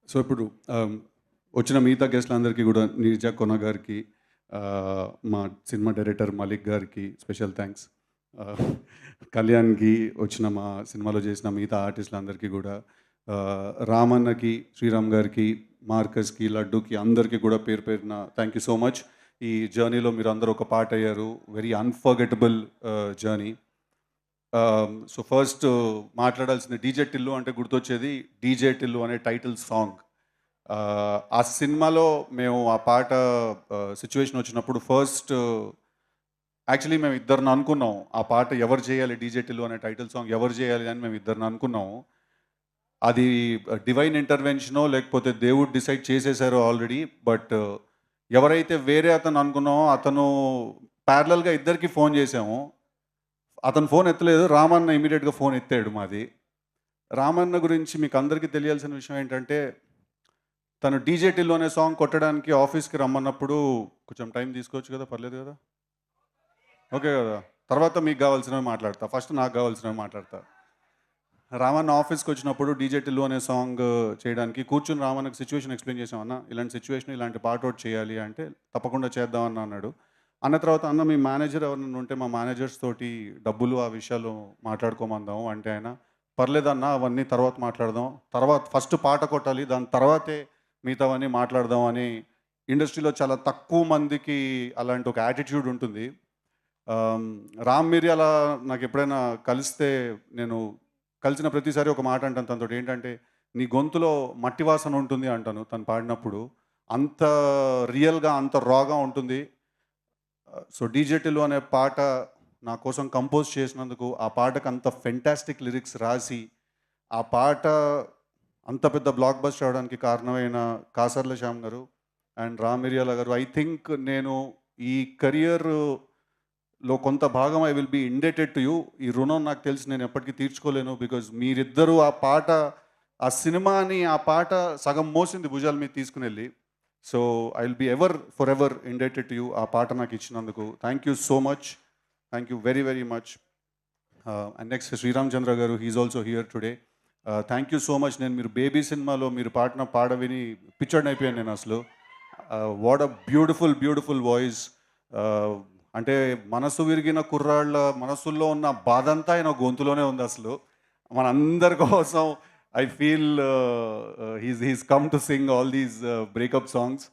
So ఇప్పుడు వచ్చిన మిగతా గెస్ట్లందరికీ కూడా నీరజ కొన గారికి, మా సినిమా డైరెక్టర్ మలిక్ గారికి స్పెషల్ థ్యాంక్స్. కళ్యాణ్‌కి, వచ్చిన మా సినిమాలో చేసిన మిగతా ఆర్టిస్టులందరికీ కూడా, రామన్నకి, శ్రీరామ్ గారికి, మార్కస్‌కి, లడ్డూకి అందరికీ కూడా పేరు పేరున థ్యాంక్ యూ సో మచ్. ఈ జర్నీలో మీరు అందరూ ఒక పార్ట్ అయ్యారు. Very unforgettable journey. So first మాట్లాడాల్సింది డీజే టిల్లు అంటే గుర్తొచ్చేది 'డీజే టిల్లు' అనే టైటిల్ సాంగ్. ఆ సినిమాలో మేము ఆ పాట సిచ్యువేషన్ వచ్చినప్పుడు ఫస్ట్ యాక్చువల్లీ మేము ఇద్దరిని అనుకున్నాం. ఆ పాట ఎవరు చేయాలి 'డీజే టిల్లు' అనే టైటిల్ సాంగ్ ఎవరు చేయాలి అని మేము ఇద్దరిని అనుకున్నాం. అది డివైన్ ఇంటర్వెన్షనో లేకపోతే దేవుడు డిసైడ్ చేసేసారో ఆల్రెడీ. బట్ ఎవరైతే వేరే అతను అనుకున్నామో అతను ప్యారలల్‌గా ఇద్దరికి ఫోన్ చేసాము. అతను ఫోన్ ఎత్తలేదు. రామన్న ఇమ్మీడియేట్‌గా ఫోన్ ఎత్తాడు మాది. రామన్న గురించి మీకు అందరికీ తెలియాల్సిన విషయం ఏంటంటే, తను 'డీజే టిల్లు' అనే సాంగ్ కొట్టడానికి ఆఫీస్‌కి రమ్మన్నప్పుడు కొంచెం టైం తీసుకోవచ్చు కదా! పర్లేదు కదా? ఓకే కదా! తర్వాత మీకు కావాల్సినవి మాట్లాడతా. ఫస్ట్ నాకు కావాల్సినవి మాట్లాడతా. రామన్న ఆఫీస్‌కి వచ్చినప్పుడు 'డీజే టిల్లు' అనే సాంగ్ చేయడానికి కూర్చొని రామన్నకి సిచ్యువేషన్ ఎక్స్‌ప్లెయిన్ చేసాం. అన్న ఇలాంటి సిచ్యువేషన్, ఇలాంటి పాట ఒకటి చేయాలి అంటే, తప్పకుండా చేద్దాం అన్న అన్నాడు. అన్న తర్వాత అన్న మీ మేనేజర్ ఎవరైనా ఉంటే మా మేనేజర్స్ తోటి డబ్బులు ఆ విషయాలు మాట్లాడుకోమందాం అంటే ఆయన, పర్లేదన్న అవన్నీ తర్వాత మాట్లాడదాం. తర్వాత ఫస్ట్ పాట కొట్టాలి. దాని తర్వాతే మిగతావన్నీ మాట్లాడదాం అని. ఇండస్ట్రీలో చాలా తక్కువ మందికి అలాంటి ఒక యాటిట్యూడ్ ఉంటుంది. రామ్ మిరియాల నాకు ఎప్పుడైనా కలిస్తే నేను కలిసిన ప్రతిసారి ఒక మాట అంటాను తనతోటి. ఏంటంటే, "నీ గొంతులో మట్టి వాసన ఉంటుంది" అంటాను తను పాడినప్పుడు. అంత రియల్‌గా, అంత రాగా ఉంటుంది. సో 'డీజే టిల్లు' అనే పాట నా కోసం కంపోజ్ చేసినందుకు, ఆ పాటకు అంత ఫెంటాస్టిక్ లిరిక్స్ రాసి, ఆ పాట అంత పెద్ద బ్లాక్ బస్టర్ అవ్వడానికి కారణమైన కాసర్ల శ్యామ్ గారు అండ్ రామ్ మిరియాల గారు. ఐ థింక్ నేను ఈ కెరియర్‌లో కొంత భాగం I will B indebted to you. ఈ రుణం నాకు తెలిసి నేను ఎప్పటికీ తీర్చుకోలేను. బికాజ్ మీరిద్దరూ ఆ పాట, ఆ సినిమాని, ఆ పాట సగం మోసింది భుజాల మీద తీసుకొనెళ్ళి. So I will be for ever indebted to you ఆ పాట నాకు ఇచ్చినందుకు. Thank you so much. Thank you very very much. And next Sriram Chandra గారు, he's also here today. Thank you so much. నేను మీరు బేబీ సినిమాలో మీరు పాడిన పాట విని పిచ్చోడిని అయిపోయాను నేను అసలు. What a beautiful beautiful voice. అంటే మనసు విరిగిన కుర్రాళ్ళ మనసుల్లో ఉన్న బాధ అంతా ఆయన గొంతులోనే ఉంది అసలు. మనందరి కోసం I feel he's come to sing all these breakup songs.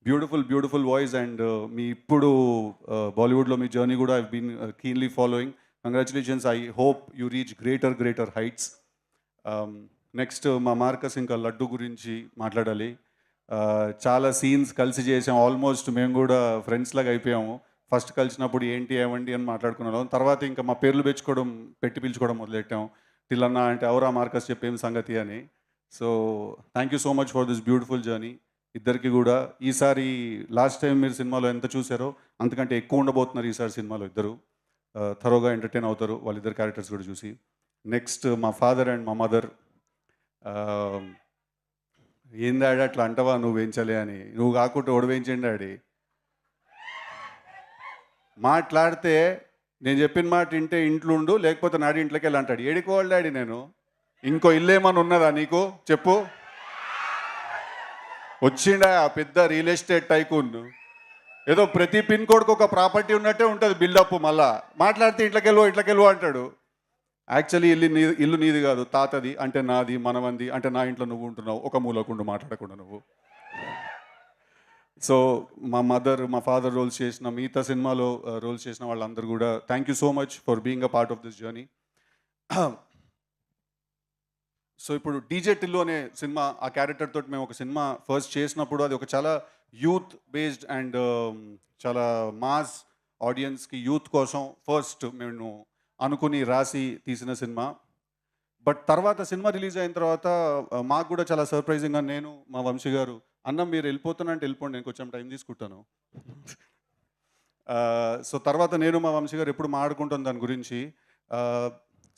Beautiful beautiful voice. And మీ ఇప్పుడు బాలీవుడ్లో మీ జర్నీ కూడా I been keenly following. Congratulations. I hope you reach greater heights. Next మా మార్కస్ ఇంకా లడ్డు గురించి మాట్లాడాలి. చాలా సీన్స్ కలిసి చేసాం. ఆల్మోస్ట్ మేము కూడా ఫ్రెండ్స్ లాగా అయిపోయాము. ఫస్ట్ కలిసినప్పుడు ఏంటి ఏమండి అని మాట్లాడుకున్నాం. తర్వాత ఇంకా మా పేర్లు పెట్టి పిలుచుకోవడం మొదలెట్టాం. టిల్లన్న అంటే ఎవరా మార్కస్ చెప్పేం సంగతి అని. So thank you so much for this beautiful journey ఇద్దరికి కూడా. ఈసారి లాస్ట్ టైం మీరు సినిమాలో ఎంత చూసారో అంతకంటే ఎక్కువ ఉండబోతున్నారు ఈసారి సినిమాలో ఇద్దరు. థరోగా ఎంటర్టైన్ అవుతారు వాళ్ళిద్దరు క్యారెక్టర్స్ కూడా చూసి. నెక్స్ట్ మా ఫాదర్ అండ్ మా మదర్. ఏం డాడీ అట్లా అంటావా నువ్వు వేయించలే అని. నువ్వు కాకుండా ఎవడు వేయించండి డాడీ. మాట్లాడితే నేను చెప్పిన మాట వింటే ఇంట్లో ఉండు, లేకపోతే నాడి ఇంట్లోకి వెళ్ళి అంటాడు. ఏడికోవాలి డాడీ నేను. ఇంకో ఇల్లు ఏమన్నా ఉన్నదా నీకు చెప్పు. వచ్చిండా ఆ పెద్ద రియల్ ఎస్టేట్ టైకూన్. ఏదో ప్రతి పిన్ కోడ్కి ఒక ప్రాపర్టీ ఉన్నట్టే ఉంటుంది బిల్డప్. మళ్ళా మాట్లాడితే ఇట్లకెళ్ళు అంటాడు. యాక్చువల్లీ ఇల్లు నీది కాదు, తాతది అంటే నాది, మనమంది అంటే నా ఇంట్లో నువ్వు ఉంటున్నావు. ఒక మూలకుండు మాట్లాడకుండా నువ్వు. సో మా మదర్, మా ఫాదర్ రోల్స్ చేసిన, మిగతా సినిమాలో రోల్స్ చేసిన వాళ్ళందరూ కూడా thank you so much for being a part of this journey. So ఇప్పుడు 'డీజే టిల్లు' అనే సినిమా, ఆ క్యారెక్టర్ తోటి మేము ఒక సినిమా ఫస్ట్ చేసినప్పుడు అది ఒక చాలా యూత్ బేస్డ్ అండ్ చాలా మాస్ ఆడియన్స్కి, యూత్ కోసం ఫస్ట్ మేము అనుకుని రాసి తీసిన సినిమా. బట్ తర్వాత సినిమా రిలీజ్ అయిన తర్వాత మాకు కూడా చాలా సర్ప్రైజింగ్గా నేను, మా వంశీ గారు, అన్న మీరు వెళ్ళిపోతున్నా అంటే వెళ్ళిపోండి, నేను కొంచెం టైం తీసుకుంటాను. సో తర్వాత నేను, మా వంశీ గారు ఎప్పుడు మాట్లాడుకుంటాం దాని గురించి.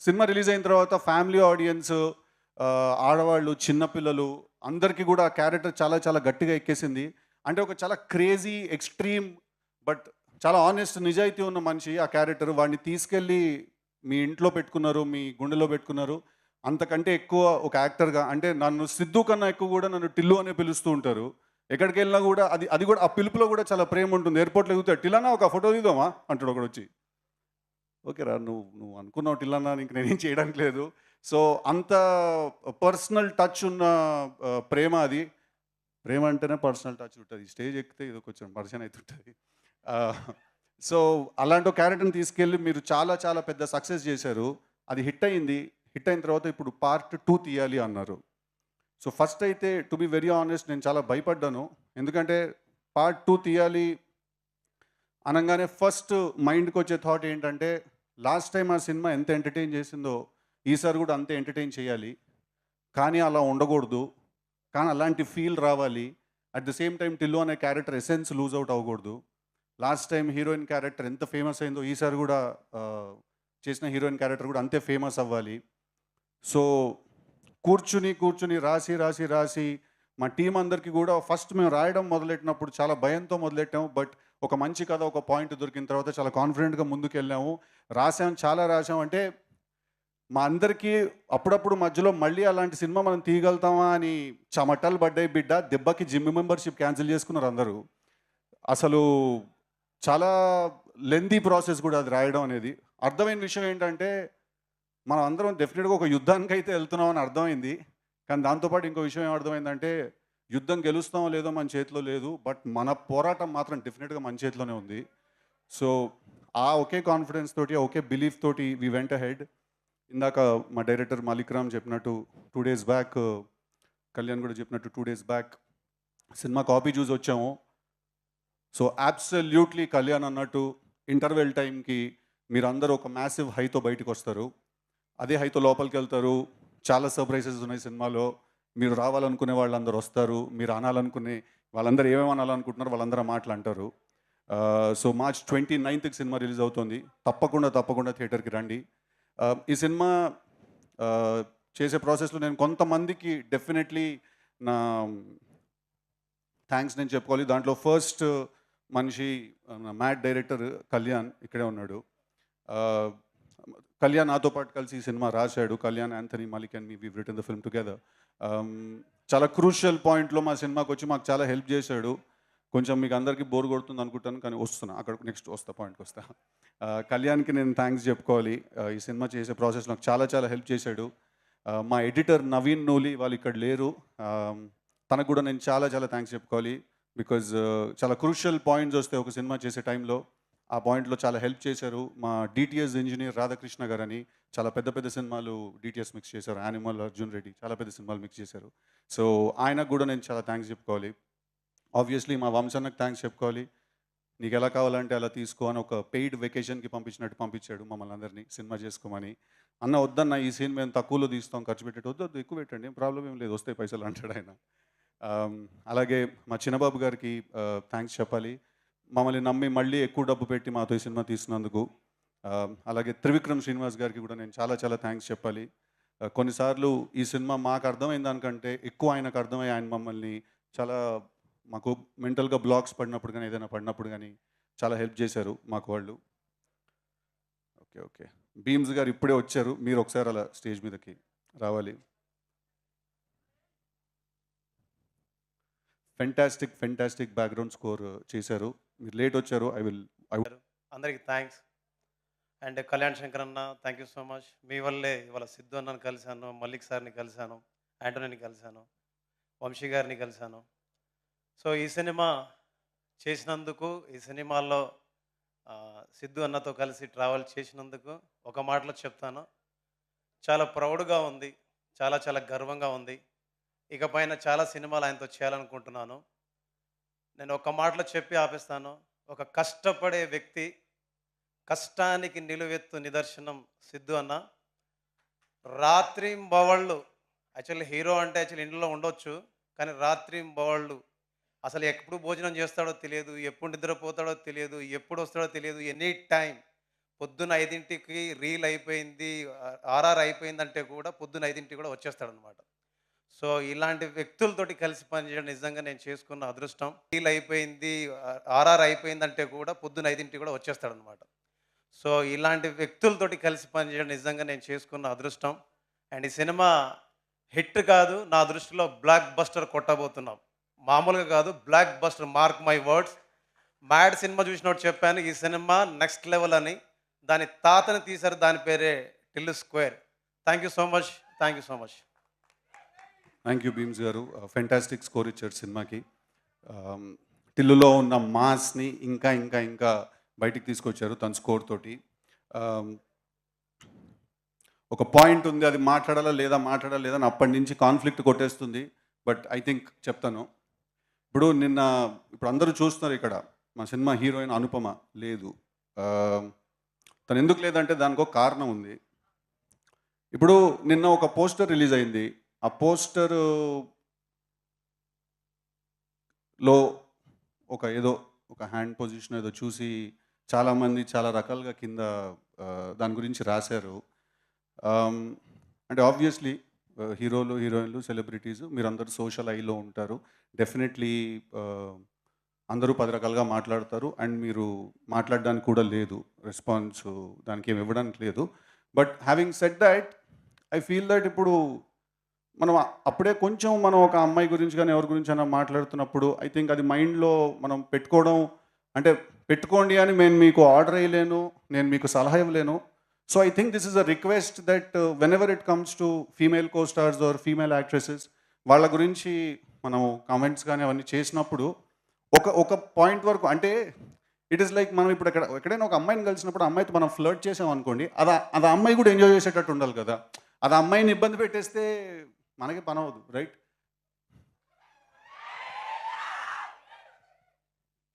సినిమా రిలీజ్ అయిన తర్వాత ఫ్యామిలీ ఆడియన్స్, ఆడవాళ్ళు, చిన్నపిల్లలు అందరికీ కూడా ఆ క్యారెక్టర్ చాలా చాలా గట్టిగా ఎక్కేసింది. అంటే ఒక చాలా క్రేజీ, ఎక్స్ట్రీమ్ బట్ చాలా ఆనెస్ట్, నిజాయితీ ఉన్న మనిషి ఆ క్యారెక్టర్. వాడిని తీసుకెళ్ళి మీ ఇంట్లో పెట్టుకున్నారు, మీ గుండెలో పెట్టుకున్నారు. అంతకంటే ఎక్కువ ఒక యాక్టర్‌గా అంటే నన్ను సిద్ధు కన్నా ఎక్కువ కూడా నన్ను టిల్లు అనే పిలుస్తూ ఉంటారు. ఎక్కడికెళ్ళినా కూడా అది అది కూడా ఆ పిలుపులో కూడా చాలా ప్రేమ ఉంటుంది. ఎయిర్‌పోర్ట్‌లో ఎగురుతాడు, "టిల్లన్నా ఒక ఫోటో దిగుదామా?" అంటాడు ఒకడొచ్చి. ఓకేరా నువ్వు నువ్వు అనుకున్నావు టిల్లన్నా ఇంక నేనేం చేయడానికి లేదు. సో, అంత పర్సనల్ టచ్ ఉన్న ప్రేమ అది. ప్రేమ అంటేనే పర్సనల్ టచ్ ఉంటది. స్టేజ్ ఎక్కితే ఏదో కొంచెం పరిచయం అయితుంటది. ఆహ్, సో, అలాంటి ఒక క్యారెక్టర్‌ని తీసుకెళ్ళి మీరు చాలా చాలా పెద్ద సక్సెస్ చేశారు. అది హిట్ అయింది. హిట్ అయిన తర్వాత ఇప్పుడు పార్ట్ 2 తీయాలి అన్నారు. సో, ఫస్ట్ అయితే టు బి వెరీ హానెస్ట్ నేను చాలా భయపడ్డాను. ఎందుకంటే పార్ట్ 2 తీయాలి అనంగానే ఫస్ట్ మైండ్‌కొచ్చే థాట్ ఏంటంటే, లాస్ట్ టైమ్ ఆ సినిమా ఎంత ఎంటర్‌టైన్ చేసిందో, ఈసారి కూడా అంతే ఎంటర్‌టైన్ చేయాలి. కానీ అలా ఉండకూడదు. కానీ అలాంటి ఫీల్ రావాలి. At the same time 'Tillu' అనే క్యారెక్టర్ ఎసెన్స్ లూజ్ అవుట్ అవ్వకూడదు. లాస్ట్ టైమ్ హీరోయిన్ క్యారెక్టర్ ఎంత ఫేమస్ అయిందో ఈసారి కూడా చేసిన హీరోయిన్ క్యారెక్టర్ కూడా అంతే ఫేమస్ అవ్వాలి. సో, కూర్చుని రాసి మా టీమ్ అందరికీ కూడా ఫస్ట్ మేము రాయడం మొదలెట్టినప్పుడు చాలా భయంతో మొదలెట్టాము. బట్ ఒక మంచి కథ, ఒక పాయింట్ దొరికిన తర్వాత చాలా కాన్ఫిడెంట్‌గా ముందుకెళ్ళాము. చాలా రాసాం. అంటే మా అందరికీ అప్పుడప్పుడు మధ్యలో మళ్ళీ అలాంటి సినిమా మనం తీయగలుగుతామా అని చెమటలు పడ్డాయి బిడ్డ. దెబ్బకి జిమ్ మెంబర్‌షిప్ క్యాన్సిల్ చేసుకున్నారు అందరూ. అసలు చాలా లెంథీ ప్రాసెస్ కూడా అది రాయడం అనేది. అర్థమైన విషయం ఏంటంటే, మనం అందరం డెఫినిట్‌గా ఒక యుద్ధానికైతే ఎళ్తున్నామని అర్థమైంది. కానీ దాంతో పాటు ఇంకో విషయం ఏం అర్థమైందంటే, యుద్ధం గెలుస్తామో లేదో మన చేతిలో లేదు. బట్ మన పోరాటం మాత్రం డెఫినిట్‌గా మన చేతిలోనే ఉంది. సో, ఆ ఒకే కాన్ఫిడెన్స్ తోటి, ఆ ఒకే బిలీఫ్ తోటి వి వెంట్ అహెడ్. ఇందాక మా డైరెక్టర్ మాలిక్ రామ్ చెప్పినట్టు 2 డేస్ బ్యాక్ కళ్యాణ్ కూడా చెప్పినట్టు 2 డేస్ బ్యాక్ సినిమా కాపీ చూసి వచ్చాము. సో, అబ్సల్యూట్‌లీ కళ్యాణ్ అన్నట్టు ఇంటర్వెల్ టైంకి మీరందరూ ఒక మ్యాసివ్ హైతో బయటికొస్తారు. అదే హైతో లోపలికెళ్తారు. చాలా సర్‌ప్రైజెస్ ఉన్నాయి సినిమాలో. మీరు రావాలనుకునే వాళ్ళందరూ వస్తారు. మీరు అనాలనుకునే వాళ్ళందరూ ఏమేమి అనాలనుకుంటున్నారో వాళ్ళందరూ ఆ మాటలు అంటారు. సో, మార్చ్ 29కి సినిమా రిలీజ్ అవుతోంది. తప్పకుండా థియేటర్‌కి రండి. ఈ సినిమా ఆహ్, చేసే ప్రాసెస్‌లో నేను కొంతమందికి డెఫినెట్‌లీ నా థ్యాంక్స్ నేను చెప్పుకోవాలి. దాంట్లో ఫస్ట్ మనిషి మ్యాడ్ డైరెక్టర్ కళ్యాణ్ ఇక్కడే ఉన్నాడు. ఆహ్, కళ్యాణ్ నాతో పాటు కలిసి ఈ సినిమా రాశాడు. Kalyan, Anthony, Malik and me we written the film together. చాలా క్రూషియల్ పాయింట్‌లో మా సినిమాకొచ్చి మాకు చాలా హెల్ప్ చేశాడు. కొంచెం మీకు అందరికీ బోర్ కొడుతుంది అనుకుంటాను. కానీ వస్తున్నా. అక్కడ నెక్స్ట్ వస్తా పాయింట్‌కొస్తా. కళ్యాణ్‌కి నేను థ్యాంక్స్ చెప్పుకోవాలి. ఈ సినిమా చేసే ప్రాసెస్‌లో నాకు చాలా చాలా హెల్ప్ చేశాడు. మా ఎడిటర్ నవీన్ నూలి వాళ్ళు ఇక్కడ లేరు. ఆహ్, తనకు కూడా నేను చాలా చాలా థ్యాంక్స్ చెప్పుకోవాలి. బికాజ్ చాలా క్రూషియల్ పాయింట్స్ వస్తాయి ఒక సినిమా చేసే టైంలో. ఆ పాయింట్‌లో చాలా హెల్ప్ చేశారు. మా డీటీఎస్ ఇంజినీర్ రాధాకృష్ణ గారని చాలా పెద్ద పెద్ద సినిమాలు డీటీఎస్ మిక్స్ చేశారు. 'యానిమల్', 'అర్జున్ రెడ్డి' చాలా పెద్ద సినిమాలు మిక్స్ చేశారు. సో, ఆయనకు కూడా నేను చాలా థ్యాంక్స్ చెప్పుకోవాలి. ఆబ్వియస్లీ మా వంశన్నకి థ్యాంక్స్ చెప్పుకోవాలి. నీకెలా కావాలంటే అలా తీసుకో అని ఒక పెయిడ్ వెకేషన్‌కి పంపించినట్టు పంపించాడు మమ్మల్ని అందరిని సినిమా చేసుకోమని. అన్న వద్దన్న ఈ సీన్ మేము తక్కువలో తీస్తాం ఖర్చు పెట్టేట్టు. వద్దొద్దు ఎక్కువ పెట్టండి. ఏం ప్రాబ్లమ్ ఏం లేదు. వస్తాయి పైసలు అంటాడాయన. అలాగే మా చిన్నబాబు గారికి థ్యాంక్స్ చెప్పాలి. మమ్మల్ని నమ్మి మళ్ళీ ఎక్కువ డబ్బు పెట్టి మాతో ఈ సినిమా తీసినందుకు. అలాగే త్రివిక్రమ్ శ్రీనివాస్ గారికి కూడా నేను చాలా చాలా థ్యాంక్స్ చెప్పాలి. కొన్నిసార్లు ఈ సినిమా మాకు అర్థమైన దానికంటే ఎక్కువ ఆయనకు అర్థమై ఆయన మమ్మల్ని చాలా మాకు మెంటల్‌గా బ్లాక్స్ పడినప్పుడు గానీ, ఏదైనా పడినప్పుడు గానీ చాలా హెల్ప్ చేశారు మాకు వాళ్ళు. ఓకే. భీమ్స్ గారు ఇప్పుడే వచ్చారు. మీరు ఒకసారి అలా స్టేజ్ మీదకి రావాలి. ఫెంటాస్టిక్ బ్యాక్‌గ్రౌండ్ స్కోర్ చేశారు. మీరు లేట్ వచ్చారు. అందరికి థ్యాంక్స్. అండ్ కళ్యాణ్ శంకర్ అన్న థ్యాంక్ యూ సో మచ్. మీ వల్లే ఇవాళ సిద్ధు అన్నని కలిశాను, మల్లిక్ సార్ని కలిశాను, యాంటోనీని కలిశాను, వంశీ గారిని కలిశాను. సో ఈ సినిమా చేసినందుకు, ఈ సినిమాల్లో సిద్ధు అన్నతో కలిసి ట్రావెల్ చేసినందుకు ఒక మాటలో చెప్తాను, చాలా ప్రౌడ్గా ఉంది, చాలా గర్వంగా ఉంది. ఇకపైన చాలా సినిమాలు ఆయనతో చేయాలనుకుంటున్నాను. నేను ఒక మాటలో చెప్పి ఆపేస్తాను. ఒక కష్టపడే వ్యక్తి, కష్టానికి నిలువెత్తు నిదర్శనం సిద్ధు అన్న. రాత్రింబవళ్ళు యాక్చువల్లీ హీరో అంటే యాక్చువల్లీ ఇంట్లో ఉండొచ్చు. కానీ రాత్రింబవళ్ళు అసలు ఎప్పుడు భోజనం చేస్తాడో తెలియదు, ఎప్పుడు నిద్రపోతాడో తెలియదు, ఎప్పుడు వస్తాడో తెలియదు. ఎనీ టైం పొద్దున్న 5కి రీల్ అయిపోయింది, ఆర్ఆర్ అయిపోయిందంటే కూడా పొద్దున్న 5కి కూడా వచ్చేస్తాడనమాట. సో ఇలాంటి వ్యక్తులతోటి కలిసి పనిచేయడం నిజంగా నేను చేసుకున్న అదృష్టం. రీల్ అయిపోయింది, ఆర్ఆర్ అయిపోయిందంటే కూడా పొద్దున్న 5కి కూడా వచ్చేస్తాడనమాట. సో ఇలాంటి వ్యక్తులతోటి కలిసి పనిచేయడం నిజంగా నేను చేసుకున్న అదృష్టం. అండ్ ఈ సినిమా హిట్ కాదు, నా దృష్టిలో బ్లాక్ బస్టర్ కొట్టబోతున్నాం. మామూలుగా కాదు, block buster, mark my words. Mad cinema చూసినప్పుడు చెప్పాను, ఈ సినిమా నెక్స్ట్ లెవెల్ అని. దాని తాతని తీశారు, దాని పేరే Tillu square. Thank you so much, thank you so much. Thank you Bheems గారు, ఫెంటాస్టిక్ స్కోర్ ఇచ్చారు సినిమాకి. టిల్లులో ఉన్న మాస్ని ఇంకా ఇంకా ఇంకా బయటికి తీసుకొచ్చారు తన స్కోర్ తోటి. ఒక పాయింట్ ఉంది, అది మాట్లాడాలా లేదా అని అప్పటి నుంచి కాన్ఫ్లిక్ట్ కొట్టేస్తుంది. బట్ ఐ థింక్ చెప్తాను. ఇప్పుడు అందరూ చూస్తున్నారు ఇక్కడ మా సినిమా హీరోయిన్ అనుపమ లేదు. తను ఎందుకు లేదంటే దానికి ఒక కారణం ఉంది. ఇప్పుడు నిన్న ఒక పోస్టర్ రిలీజ్ అయింది. ఆ పోస్టర్లో ఒక హ్యాండ్ పొజిషన్ ఏదో చూసి చాలామంది చాలా రకాలుగా కింద దాని గురించి రాశారు. అంటే ఆబ్వియస్లీ హీరోలు, హీరోయిన్లు, సెలబ్రిటీస్ మీరందరూ సోషల్ ఐలో ఉంటారు. డెఫినెట్లీ అందరూ 10 రకాలుగా మాట్లాడతారు. అండ్ మీరు మాట్లాడడానికి కూడా లేదు, రెస్పాన్స్ దానికి ఏమి ఇవ్వడానికి లేదు. But having said that, I feel that ఇప్పుడు మనం అప్పుడే కొంచెం మనం ఒక అమ్మాయి గురించి కానీ ఎవరి గురించి అయినా మాట్లాడుతున్నప్పుడు ఐ థింక్ అది మైండ్లో మనం పెట్టుకోవడం, అంటే పెట్టుకోండి అని నేను మీకు ఆర్డర్ వేయలేను, నేను మీకు సలహా ఇవ్వలేను. So I think this is a request that whenever it comes to female co stars or female actresses, వాళ్ళ గురించి మనం కామెంట్స్ కానీ అవన్నీ చేసినప్పుడు ఒక పాయింట్ వరకు, అంటే ఇట్ ఈస్ లైక్ మనం ఇప్పుడు ఎక్కడైనా ఒక అమ్మాయిని కలిసినప్పుడు అమ్మాయితో మనం ఫ్లర్ట్ చేసాం అనుకోండి, అది అమ్మాయి కూడా ఎంజాయ్ చేసేటట్టు ఉండాలి కదా. అది అమ్మాయిని ఇబ్బంది పెట్టేస్తే మనకి పని అవ్వదు, right?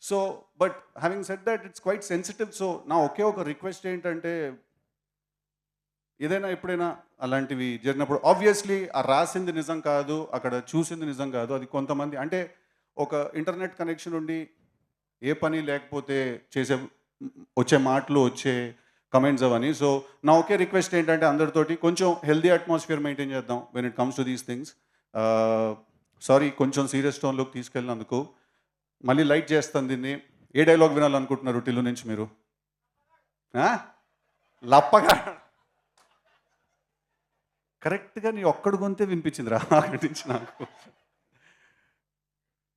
So but having said that, it's quite sensitive. So నా ఒకే ఒక రిక్వెస్ట్ ఏంటంటే, ఏదైనా ఎప్పుడైనా అలాంటివి జరిగినప్పుడు ఆబ్వియస్లీ ఆ రాసింది నిజం కాదు, అక్కడ చూసింది నిజం కాదు. అది కొంతమంది, అంటే ఒక ఇంటర్నెట్ కనెక్షన్ ఉండి ఏ పని లేకపోతే వచ్చే మాటలు, వచ్చే కమెంట్స్ అవన్నీ. సో నా ఒకే రిక్వెస్ట్ ఏంటంటే అందరితోటి కొంచెం హెల్దీ అట్మాస్ఫియర్ మెయింటైన్ చేద్దాం when it comes to these things. Sorry కొంచెం సీరియస్ టోన్లోకి తీసుకెళ్ళినందుకు. మళ్ళీ లైట్ చేస్తాను దీన్ని. ఏ డైలాగ్ వినాలనుకుంటున్నారు టిల్లు నుంచి మీరు? లప్పగా కరెక్ట్గా నీ ఒక్కడు గొంతే వినిపించింది రా అక్కడి నుంచి నాకు.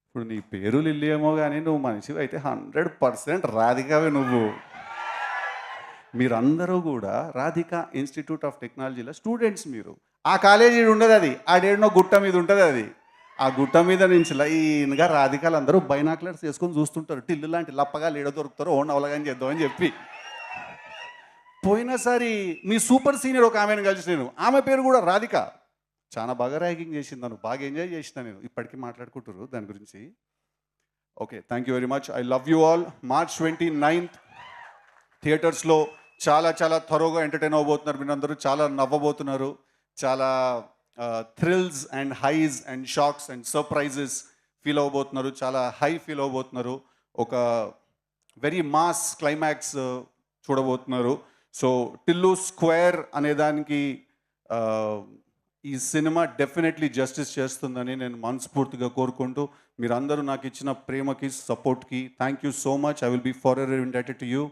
ఇప్పుడు నీ పేరు లిల్లీ ఏమో కానీ నువ్వు మనిషివి అయితే 100% రాధికావే నువ్వు. మీరందరూ కూడా రాధికా ఇన్స్టిట్యూట్ ఆఫ్ టెక్నాలజీలో స్టూడెంట్స్. మీరు ఆ కాలేజీ ఉండదు, అది ఆడేడనో గుట్ట మీద ఉంటుంది. అది ఆ గుట్ట మీద నుంచి లైన్గా రాధికాలు అందరూ బైనాక్లర్స్ వేసుకొని చూస్తుంటారు, టిల్లు లాంటి లప్పగా లేడ దొరుకుతారో ఓన్ అవలగాని చేద్దామని చెప్పి. పోయినసారి మీ సూపర్ సీనియర్ ఒక ఆమెను కలిసి నేను, ఆమె పేరు కూడా రాధిక, చాలా బాగా ర్యాగింగ్ చేసింది, నన్ను బాగా ఎంజాయ్ చేసిన నేను. ఇప్పటికీ మాట్లాడుకుంటారు దాని గురించి. Okay, thank you very much. I love you all. March 29th థియేటర్స్లో చాలా చాలా త్వరగా ఎంటర్టైన్ అవ్వబోతున్నారు. మీరందరూ చాలా నవ్వబోతున్నారు. చాలా thrills and highs and shocks and surprises feel అవ్వబోతున్నారు. చాలా హై ఫీల్ అవ్వబోతున్నారు. ఒక వెరీ మాస్ క్లైమాక్స్ చూడబోతున్నారు. సో టిల్లు స్క్వేర్ అనేదానికి ఈ సినిమా డెఫినెట్లీ జస్టిస్ చేస్తుందని నేను మనస్ఫూర్తిగా కోరుకుంటూ, మీరందరూ నాకు ఇచ్చిన ప్రేమకి, సపోర్ట్కి thank you so much. I will be for ever indebted to you.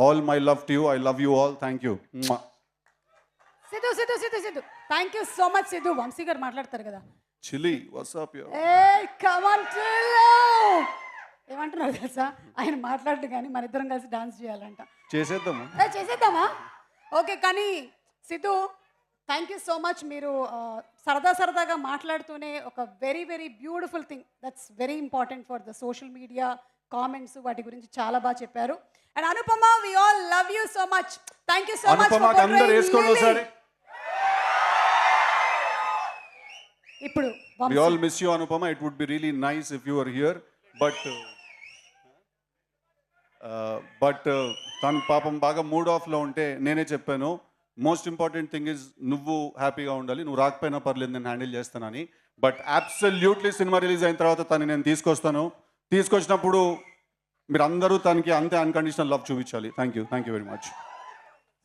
All my love to you. I love you all. Thank you. Siddhu thank you so much. Siddhu, Vamshi గారు మాట్లాడతారు కదా. చిలి వాట్సాప్ ఏమంటున్నారు తెలుసా, ఆయన మాట్లాడదు కానీ మన ఇద్దరం కలిసి డాన్స్ చేయాలంట. చేసేద్దామా? ఓకే, కానీ Siddhu thank you so much. మీరు సరదాగా మాట్లాడుతూనే ఒక very very beautiful thing, that's very important for the social media comments, వాటి గురించి చాలా బాగా చెప్పారు. And Anupama, we all love you so much. Thank you so much. ఇప్పుడు we all miss you Anupama. It would be really nice if you were here, but తను పాపం బాగా mood ఆఫ్లో ఉంటే నేనే చెప్పాను, మోస్ట్ ఇంపార్టెంట్ థింగ్ ఇస్ నువ్వు హ్యాపీగా ఉండాలి, నువ్వు రాకపోయినా పర్లేదు నేను హ్యాండిల్ చేస్తానని. బట్ అబ్సల్యూట్లీ సినిమా రిలీజ్ అయిన తర్వాత తను నేను తీసుకొచ్చినప్పుడు మీరందరూ తనకి అంతే అన్కండిషనల్ లవ్ చూపించాలి. Thank you very much.